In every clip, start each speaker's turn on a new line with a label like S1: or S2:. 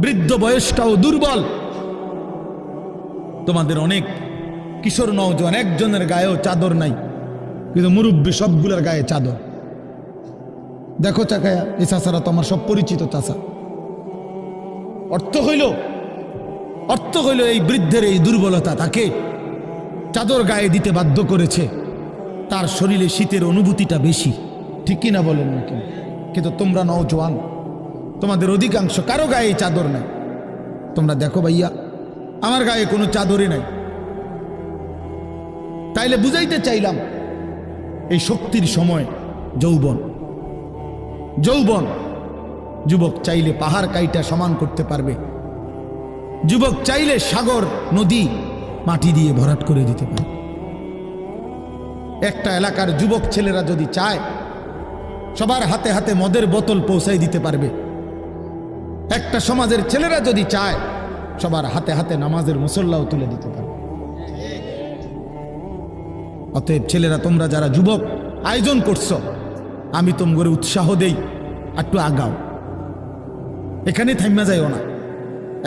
S1: বৃদ্ধ বয়সটাও দুর্বল। তোমাদের অনেক কিশোর নওজোয়ান একজনের গায়েও চাদর নাই, কিন্তু মুরব্বী সবগুলোর গায়ে চাদর। দেখো চাকায়া, এই চাচারা তো আমার সব পরিচিত চাচা। অর্থ হইল এই বৃদ্ধের এই দুর্বলতা তাকে চাদর গায়ে দিতে বাধ্য করেছে। তার শরীরে শীতের অনুভূতিটা বেশি, ঠিক কিনা বলেন না কেন? কিন্তু তোমরা নওজোয়ান, তোমাদের অধিকাংশ কারো গায়ে চাদর নাই। তোমরা দেখো ভাইয়া, আমার গায়ে কোনো চাদরই নাই। তাইলে বুঝাইতে চাইলাম, এই শক্তির সময় যৌবন। যুবক চাইলে পাহাড় কাইটা সমান করতে পারবে। যুবক চাইলে সাগর নদী মাটি দিয়ে ভরাট করে দিতে পারে। একটা এলাকার যুবক ছেলেরা যদি চায়, সবার হাতে হাতে মদের বোতল পৌঁছাই দিতে পারবে। একটা সমাজের ছেলেরা যদি চায়, সবার হাতে হাতে নামাজের মুসল্লাও তুলে দিতে পারবে। অতএব ছেলেরা, তোমরা যারা যুবক আয়োজন করছো, আমি তোমাদের উৎসাহ দেই, একটু আগাও, এখানে থাইমা যাইও না।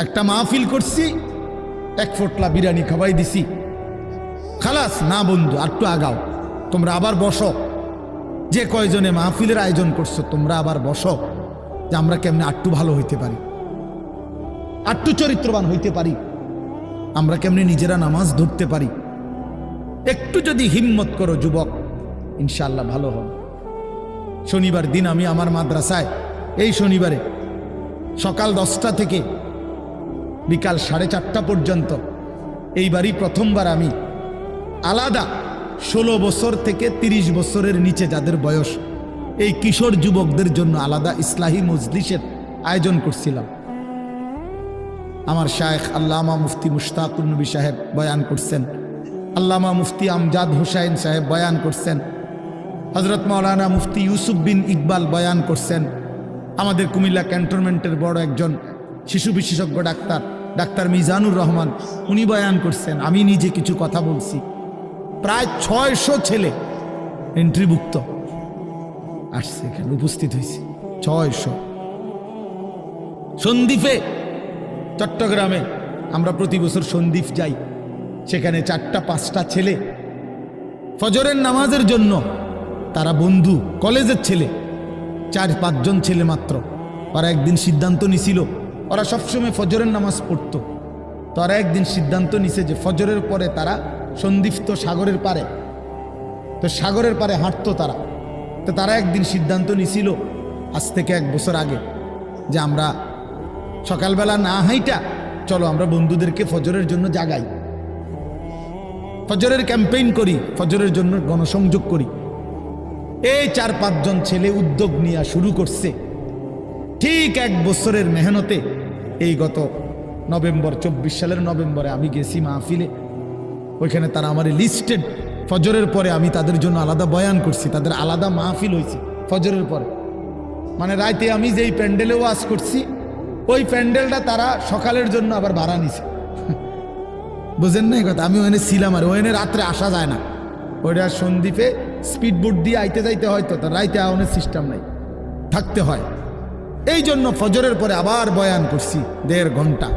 S1: একটা মাহফিল করছি, এক ফোটলা বিরিয়ানি খাওয়াই দিছি, খালাস না বন্ধু, একটু আগাও। তোমরা আবার বসো, যে কয়জনে মাহফিলের আয়োজন করছো তোমরা আবার বসো, যে আমরা কেমনে আটটু ভালো হইতে পারি, আটটু চরিত্রবান হইতে পারি, আমরা কেমনে নিজেরা নামাজ ধরতে পারি। একটু যদি হিম্মত করো যুবক, ইনশাআল্লাহ ভালো হবে। শনিবার দিন আমি আমার মাদ্রাসায়, এই শনিবারে সকাল 10টা থেকে বিকাল 4:30 পর্যন্ত, এইবারই প্রথমবার আমি আলাদা 16 বছর থেকে 30 বছরের নিচে যাদের বয়স, এই কিশোর যুবকদের জন্য আলাদা ইসলাহি মজলিসের আয়োজন করছিলাম। আমার শায়েখ আল্লামা মুফতি মুশতাকুর নবী সাহেব বয়ান করছেন, আল্লামা মুফতি আমজাদ হুসাইন সাহেব বয়ান করছেন, হজরত মাওলানা মুফতি ইউসুফ বিন ইকবাল বয়ান করছেন, আমাদের কুমিল্লা ক্যান্টনমেন্টের বড় একজন শিশু বিশেষজ্ঞ ডাক্তার মিজানুর রহমান, উনি বয়ান করছেন, আমি নিজে কিছু কথা বলছি। প্রায় 600 ছেলে এন্ট্রিভুক্ত আসছে, এখানে উপস্থিত হয়েছে 600। সন্দ্বীপে, চট্টগ্রামে আমরা প্রতি বছর সন্দ্বীপ যাই, সেখানে 4টা-5টা ছেলে ফজরের নামাজের জন্য, তারা বন্ধু কলেজের ছেলে, 4-5 জন ছেলে মাত্র। ওরা একদিন সিদ্ধান্ত নিছিল, ওরা সবসময় ফজরের নামাজ পড়তো, তো ওরা একদিন সিদ্ধান্ত নিছে যে ফজরের পরে তারা সন্দ্বীপ তো সাগরের পারে, তো সাগরের পারে হাঁটতো তারা। তো তারা একদিন সিদ্ধান্ত নিছিল আজ থেকে 1 বছর আগে, যে আমরা সকালবেলা না হাইটা চলো আমরা বন্ধুদেরকে ফজরের জন্য জাগাই, ফজরের ক্যাম্পেইন করি, ফজরের জন্য গণসংযোগ করি। এই 4-5 জন ছেলে উদ্যোগ নিয়ে শুরু করছে। ঠিক 1 বছরের মেহনতে এই গত নভেম্বর, 24 সালের নভেম্বরে আমি গেছি মাহফিলে, ওইখানে তারা আমার লিস্টেড। ফজরের পরে আমি তাদের জন্য আলাদা বয়ান করছি, তাদের আলাদা মাহফিল হয়েছে ফজরের পরে। মানে রাতে আমি যেই প্যান্ডেলে ওয়াজ করছি, ওই প্যান্ডেলটা তারা সকালের জন্য আবার ভাড়া নিছে। বুঝেন না এই কথা? আমি ওখানে ছিলাম, আর ওখানে রাত্রে আসা যায় না, ওইটা সন্দ্বীপে স্পিড বোট দিয়ে আইতে যাইতে হয়, তো তার রাইতে আওয়ানোর সিস্টেম নাই, থাকতে হয়। এই জন্য ফজরের পরে আবার বয়ান করছি 1.5 ঘন্টা।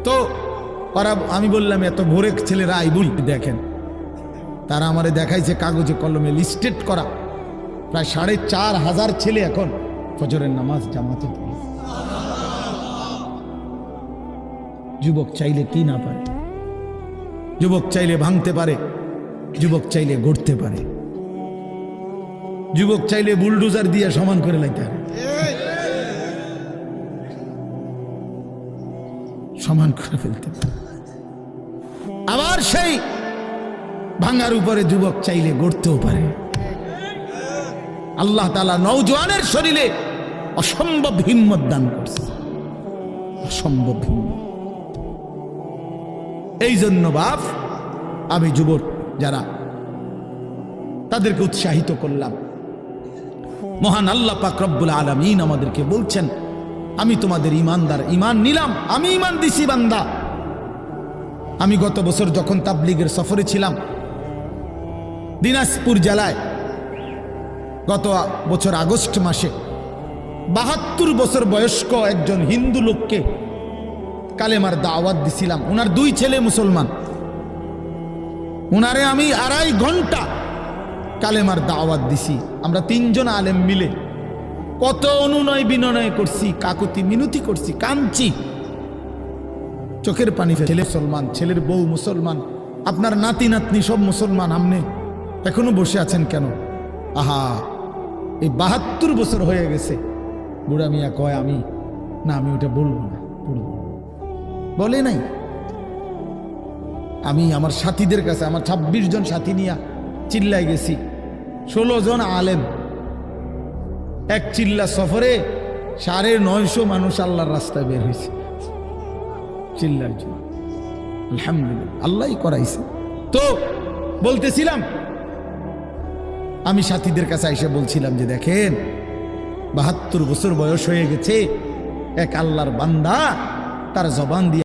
S1: তো ওরা, আমি বললাম এত ভোরে ছেলেরা আইবুল, দেখেন তারা আমারে দেখাইছে কাগজে কলমে লিস্টেড করা প্রায় 4,500 ছেলে এখন ফজরের নামাজ জামাতে পড়ে। যুবক চাইলে কি না পারে, যুবক চাইলে ভাঙতে পারে, যুবক চাইলে গড়তে পারে, যুবক চাইলে বুলডোজার দিয়ে সমান করে লাইতে পারে, সমান করে ফেলতে পারে। আবার সেই ভাঙার উপরে যুবক চাইলে গড়তেও পারে। আল্লাহ তাআলা নওজোয়ানের শরীরে অসম্ভব হিম্মত দান করছে, অসম্ভব হিম্মত। এই জন্য বাপ, আমি যুবক যারা, তাদেরকে উৎসাহিত করলাম। মহান আল্লাহ পাক রব্বুল আলামিন আমাদেরকে বলছেন, আমি তোমাদের ইমানদার, ইমান নিলাম, আমি ইমান দিছি বান্দা। আমি গত বছর যখন তাবলীগের সফরে ছিলাম দিনাজপুর জেলায়, গত বছর আগস্ট মাসে 72 বছর বয়স্ক একজন হিন্দু লোককে কালেমার দাওয়াত দিছিলাম। ওনার 2 ছেলে মুসলমান, ওনারে আমি 2.5 ঘন্টা কালেমার দাওয়াত দিছি। আমরা 3 জন আলেম মিলে কত অনুনয় বিনয় করছি, কাকুতি মিনতি করছি, কাঁদছি, চোখের পানি ফেলে। ছেলে মুসলমান, ছেলের বউ মুসলমান, আপনার নাতি নাতনি সব মুসলমান, আপনি এখনো বসে আছেন কেন? আহা, এই 72 বছর হয়ে গেছে। বুড়া মিয়া কয় আমি ওটা বলবো না, বলে নাই। আমি আমার সাথীদের কাছে, আমার 26 জন সাথী নিয়ে চিল্লায় গেছি, 16 জন আলেম, এক চিল্লা সফরে 950 মানুষ আল্লাহর রাস্তায় বের হয়েছে চিল্লার জন্য। আলহামদুলিল্লাহ, আল্লাহই করাইছে। তো বলতেছিলাম, আমি সাথীদের কাছে এসে বলছিলাম যে দেখেন 72 বছর বয়স হয়ে গেছে, এক আল্লাহর বান্দা তার জবান দিয়ে